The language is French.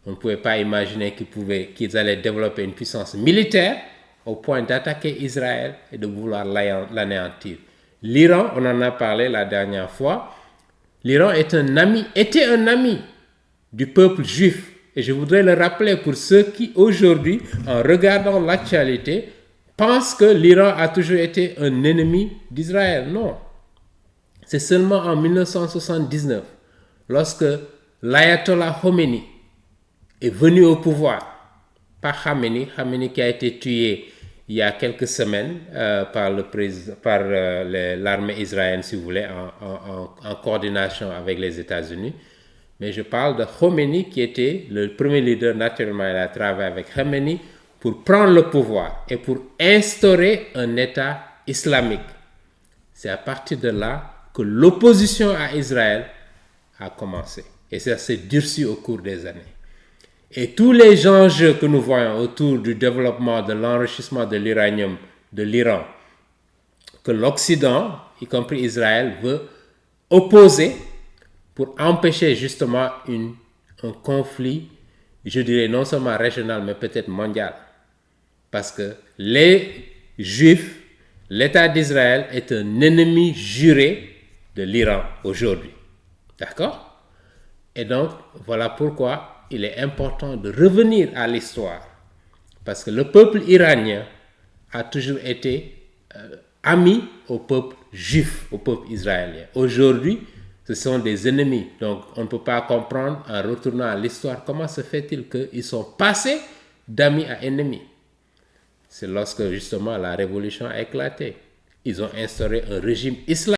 On ne pouvait pas imaginer qu'ils allaient développer une puissance militaire au point d'attaquer Israël et de vouloir l'anéantir. L'Iran, on en a parlé la dernière fois, l'Iran était un ami du peuple juif. Et je voudrais le rappeler pour ceux qui, aujourd'hui, en regardant l'actualité, pensent que l'Iran a toujours été un ennemi d'Israël. Non. C'est seulement en 1979, lorsque l'ayatollah Khomeini est venu au pouvoir, pas Khamenei qui a été tué il y a quelques semaines par l'armée israélienne, si vous voulez, en coordination avec les États-Unis. Mais je parle de Khomeini qui était le premier leader. Naturellement, il a travaillé avec Khamenei pour prendre le pouvoir et pour instaurer un État islamique. C'est à partir de là que l'opposition à Israël a commencé. Et ça s'est durci au cours des années. Et tous les enjeux que nous voyons autour du développement, de l'enrichissement de l'uranium de l'Iran, que l'Occident, y compris Israël, veut opposer pour empêcher justement un conflit, je dirais non seulement régional, mais peut-être mondial. Parce que les Juifs, l'État d'Israël est un ennemi juré de l'Iran aujourd'hui. D'accord? Et donc, voilà pourquoi il est important de revenir à l'histoire. Parce que le peuple iranien a toujours été ami au peuple juif, au peuple israélien. Aujourd'hui, ce sont des ennemis. Donc, on ne peut pas comprendre, en retournant à l'histoire, comment se fait-il qu'ils sont passés d'amis à ennemis. C'est lorsque, justement, la révolution a éclaté. Ils ont instauré un régime islamique.